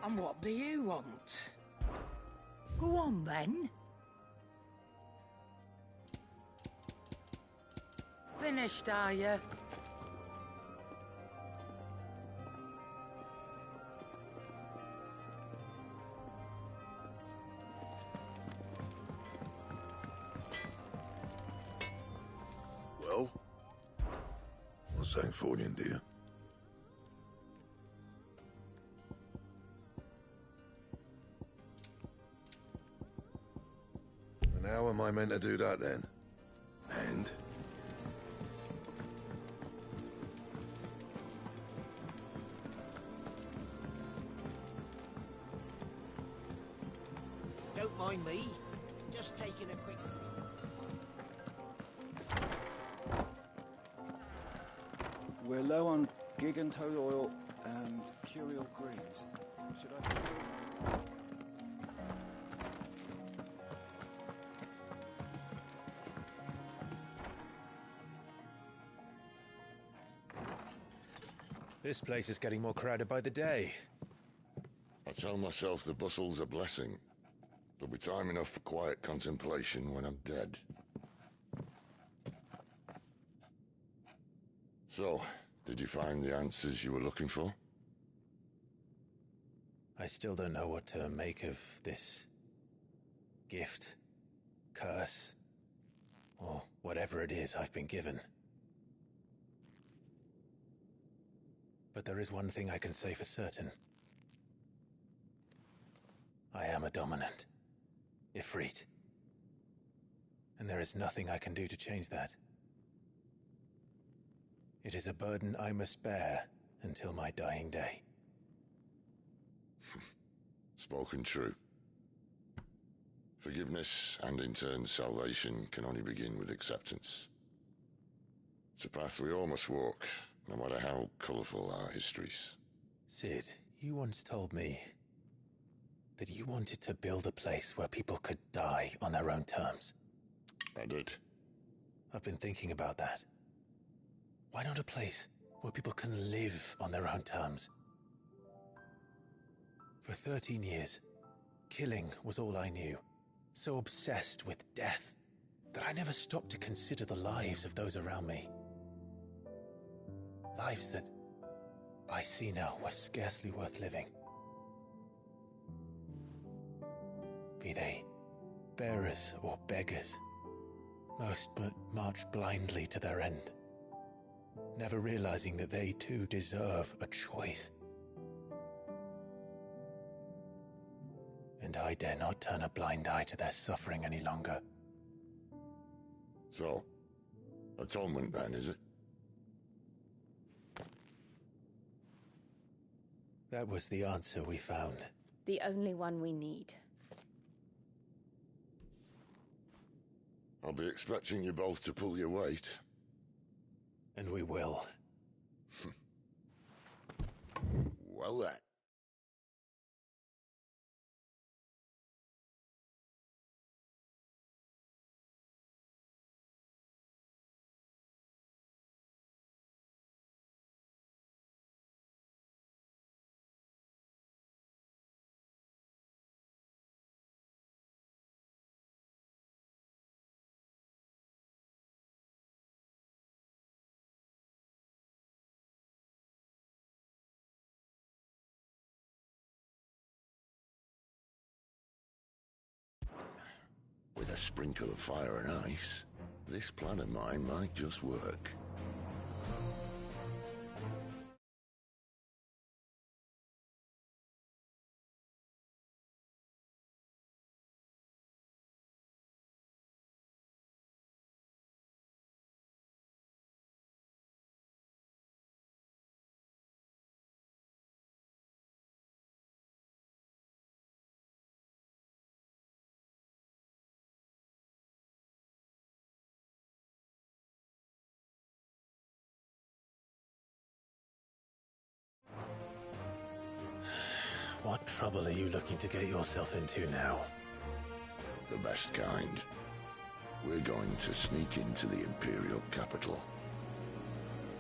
And what do you want? Go on, then. Finished, are you? Well? What's that for you, dear? And how am I meant to do that, then? And? Don't mind me. Just taking a quick... We're low on gig and toad oil and curial greens. Should I... This place is getting more crowded by the day. I tell myself the bustle's a blessing. There'll be time enough for quiet contemplation when I'm dead. So, did you find the answers you were looking for? I still don't know what to make of this gift, curse, or whatever it is I've been given. But there is one thing I can say for certain. I am a dominant, Ifrit. And there is nothing I can do to change that. It is a burden I must bear until my dying day. Spoken true. Forgiveness and in turn salvation can only begin with acceptance. It's a path we all must walk, no matter how colourful our histories. Sid, you once told me that you wanted to build a place where people could die on their own terms. I did. I've been thinking about that. Why not a place where people can live on their own terms? For 13 years, killing was all I knew. So obsessed with death that I never stopped to consider the lives of those around me. Lives that I see now were scarcely worth living. Be they bearers or beggars, most march blindly to their end, never realizing that they too deserve a choice. And I dare not turn a blind eye to their suffering any longer. So, atonement then, is it? That was the answer we found. The only one we need. I'll be expecting you both to pull your weight. And we will. Well then. With a sprinkle of fire and ice, this plan of mine might just work. What trouble are you looking to get yourself into now? The best kind. We're going to sneak into the Imperial capital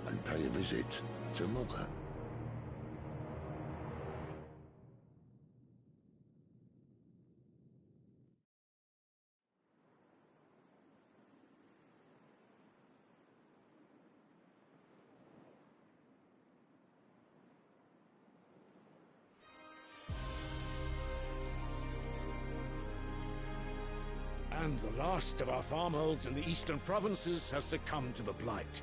and pay a visit to Mother. And the last of our farmholds in the eastern provinces has succumbed to the blight.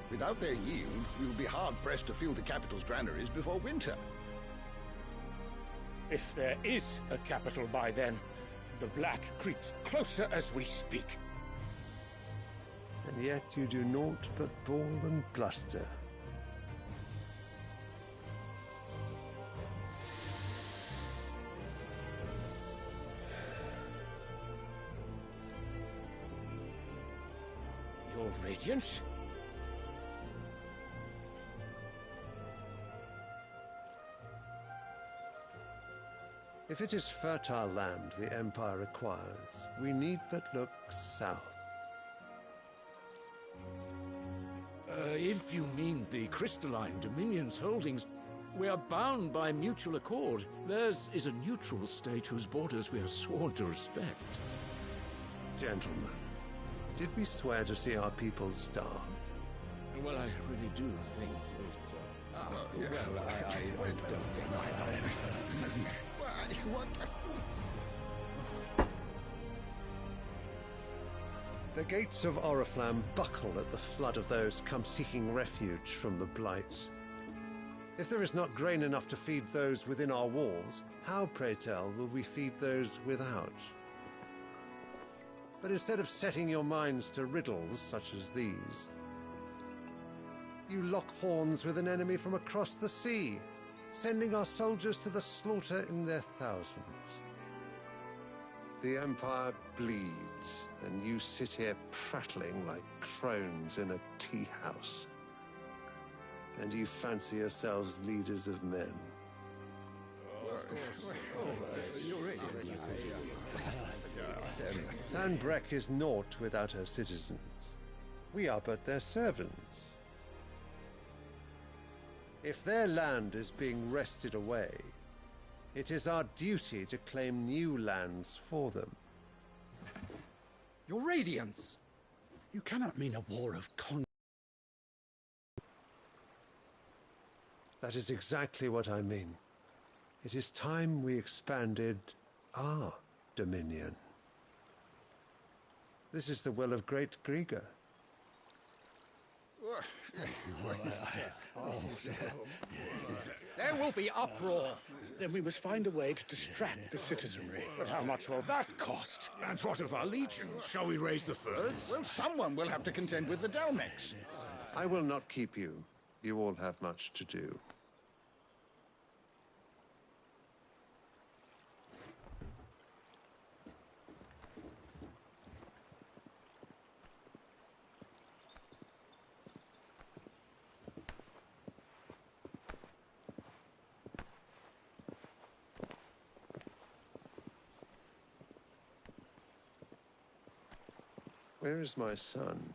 Without their yield, we will be hard-pressed to fill the capital's granaries before winter. If there is a capital by then, the black creeps closer as we speak. And yet you do naught but bawl and bluster. Your Radiance? If it is fertile land the Empire requires, we need but look south. If you mean the crystalline Dominion's holdings, we are bound by mutual accord. Theirs is a neutral state whose borders we are sworn to respect. Gentlemen, did we swear to see our people starve? Well, I really do think that... I don't think What? The gates of Oriflamme buckle at the flood of those come seeking refuge from the blight. If there is not grain enough to feed those within our walls, how, pray tell, will we feed those without? But instead of setting your minds to riddles such as these, you lock horns with an enemy from across the sea, sending our soldiers to the slaughter in their thousands. The Empire bleeds, and you sit here prattling like crones in a tea house. And you fancy yourselves leaders of men. Sanbreque is naught without her citizens. We are but their servants. If their land is being wrested away, it is our duty to claim new lands for them. Your Radiance! You cannot mean a war of That is exactly what I mean. It is time we expanded our dominion. This is the will of great Grieger. There will be uproar. Then we must find a way to distract the citizenry. But how much will that cost? And what of our legions? Shall we raise the furs? Well, someone will have to contend with the Dalmex. I will not keep you. You all have much to do. Where is my son?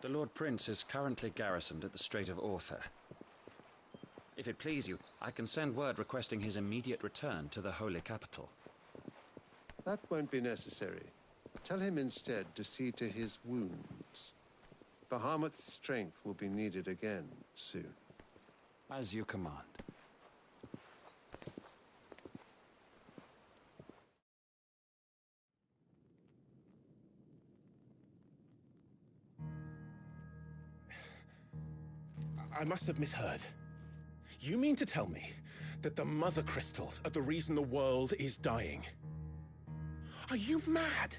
The Lord Prince is currently garrisoned at the Strait of Author. If it please you, I can send word requesting his immediate return to the Holy Capital. That won't be necessary. Tell him instead to see to his wounds. Bahamut's strength will be needed again soon. As you command. I must have misheard. You mean to tell me that the mother crystals are the reason the world is dying? Are you mad?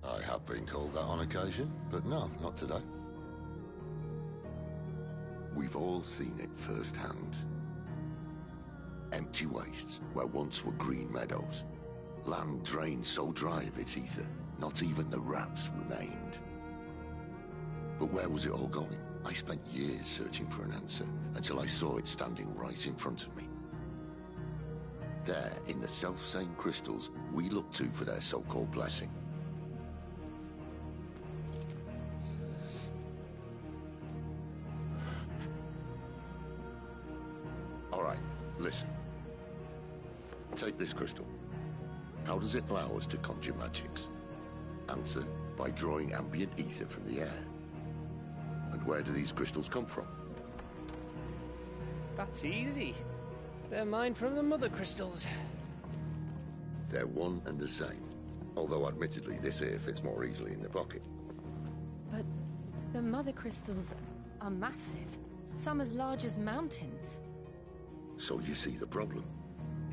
I have been called that on occasion, but no, not today. We've all seen it firsthand. Empty wastes where once were green meadows. Land drained so dry of its ether, not even the rats remained. But where was it all going? I spent years searching for an answer, until I saw it standing right in front of me. There, in the self-same crystals we look to for their so-called blessing. All right, listen. Take this crystal. How does it allow us to conjure magics? Answer, by drawing ambient ether from the air. And where do these crystals come from? That's easy. They're mined from the mother crystals. They're one and the same. Although admittedly this here fits more easily in the pocket. But the mother crystals are massive. Some as large as mountains. So you see the problem.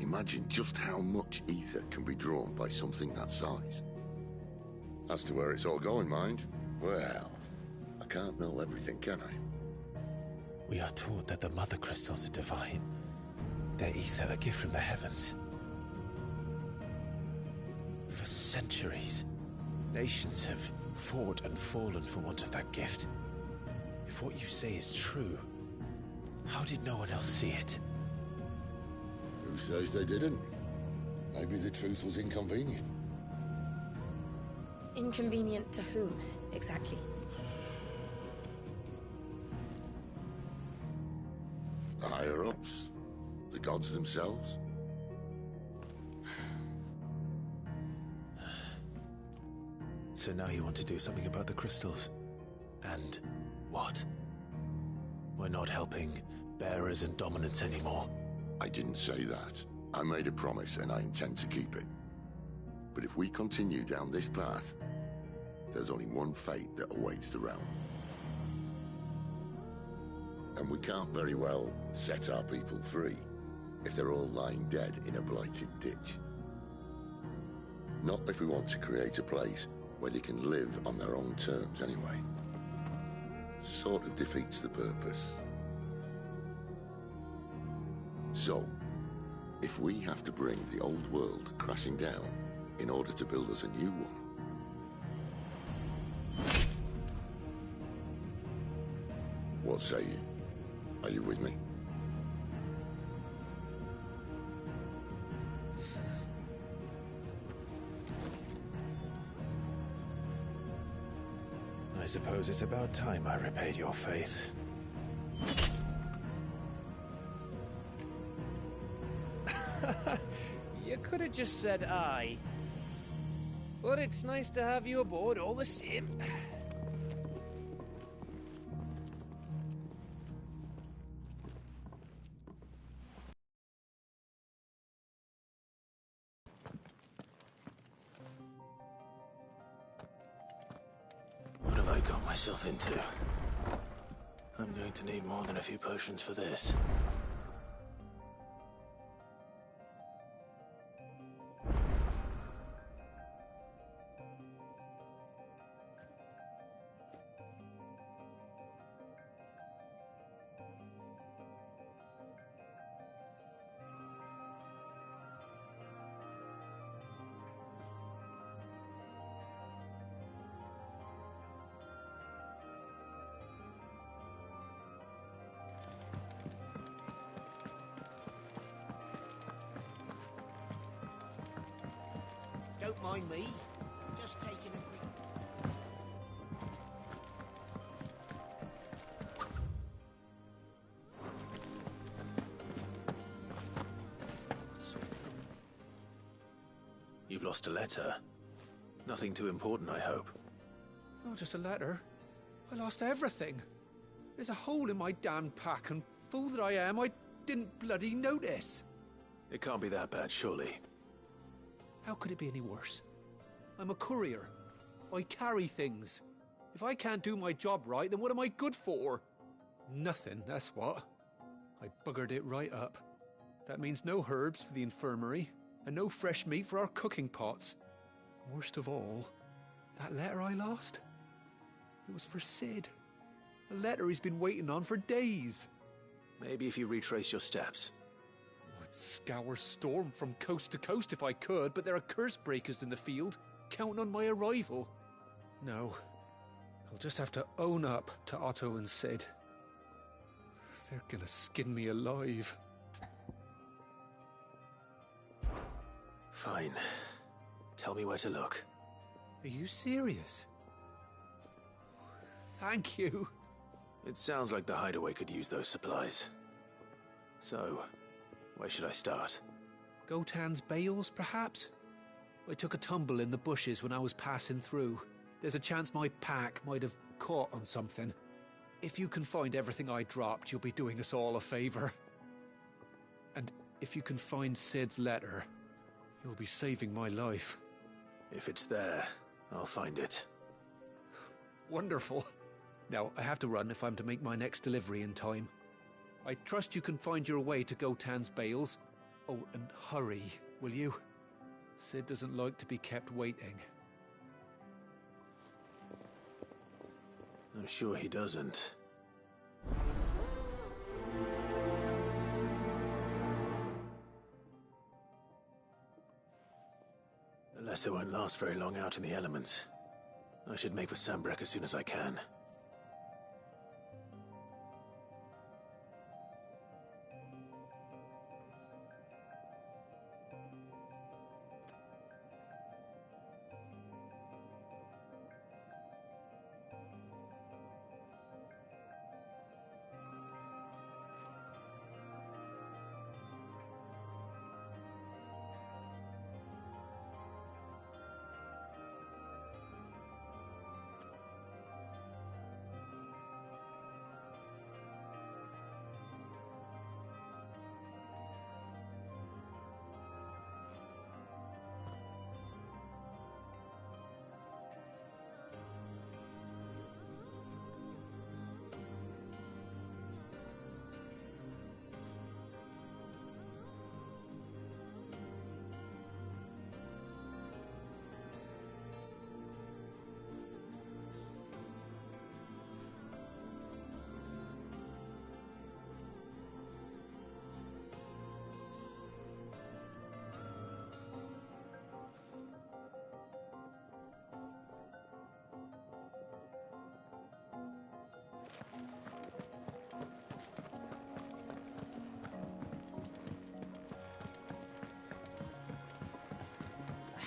Imagine just how much ether can be drawn by something that size. As to where it's all going, mind, well, I can't know everything, can I? We are taught that the mother crystals are divine. Their ether a gift from the heavens. For centuries, nations have fought and fallen for want of that gift. If what you say is true, how did no one else see it? Who says they didn't? Maybe the truth was inconvenient. Inconvenient to whom, exactly? The higher-ups? The gods themselves? So now you want to do something about the crystals? And what? We're not helping bearers and dominants anymore. I didn't say that. I made a promise and I intend to keep it. But if we continue down this path, there's only one fate that awaits the realm. And we can't very well set our people free if they're all lying dead in a blighted ditch. Not if we want to create a place where they can live on their own terms anyway. Sort of defeats the purpose. So, if we have to bring the old world crashing down in order to build us a new one, what say you? Are you with me? I suppose it's about time I repaid your faith. You could have just said aye. But it's nice to have you aboard all the same. What have I got myself into? I'm going to need more than a few potions for this. Don't mind me. Just taking a quick... You've lost a letter. Nothing too important, I hope. Not just a letter. I lost everything. There's a hole in my damn pack, and fool that I am, I didn't bloody notice. It can't be that bad, surely. How could it be any worse? I'm a courier. I carry things. If I can't do my job right, then what am I good for? Nothing, that's what. I buggered it right up. That means no herbs for the infirmary, and no fresh meat for our cooking pots. Worst of all, that letter I lost? It was for Sid. A letter he's been waiting on for days. Maybe if you retrace your steps. I'd scour Storm from coast to coast if I could, but there are curse breakers in the field, counting on my arrival. No, I'll just have to own up to Otto and Sid. They're gonna skin me alive. Fine. Tell me where to look. Are you serious? Thank you. It sounds like the hideaway could use those supplies. So, where should I start? Gotan's bales, perhaps? I took a tumble in the bushes when I was passing through. There's a chance my pack might have caught on something. If you can find everything I dropped, you'll be doing us all a favor. And if you can find Sid's letter, you'll be saving my life. If it's there, I'll find it. Wonderful. Now, I have to run if I'm to make my next delivery in time. I trust you can find your way to Gotan's bales. Oh, and hurry, will you? Sid doesn't like to be kept waiting. I'm sure he doesn't. The letter won't last very long out in the elements. I should make for Sambrek as soon as I can.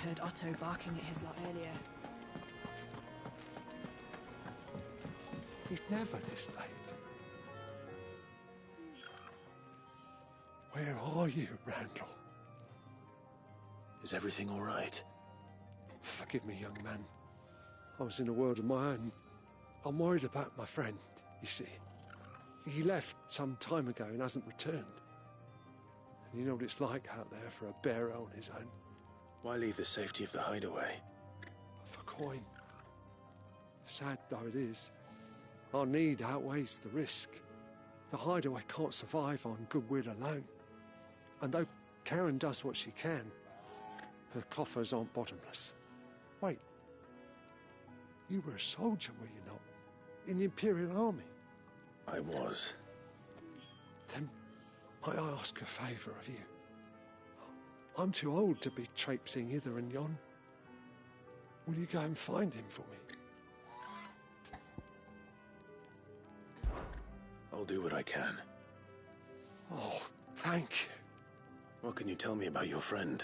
I heard Otto barking at his lot earlier. He's never this late. Where are you, Randall? Is everything all right? Forgive me, young man. I was in a world of my own. I'm worried about my friend, you see. He left some time ago and hasn't returned. And you know what it's like out there for a bearer on his own. Why leave the safety of the hideaway? For coin. Sad though it is, our need outweighs the risk. The hideaway can't survive on goodwill alone. And though Karen does what she can, her coffers aren't bottomless. Wait. You were a soldier, were you not? In the Imperial Army? I was. Then might I ask a favour of you? I'm too old to be traipsing hither and yon. Will you go and find him for me? I'll do what I can. Oh, thank you. What can you tell me about your friend?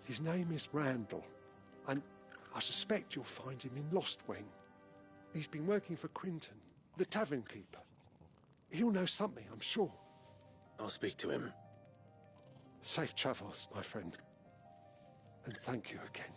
His name is Randall, and I suspect you'll find him in Lost Wing. He's been working for Quinton, the tavern keeper. He'll know something, I'm sure. I'll speak to him. Safe travels, my friend. And thank you again.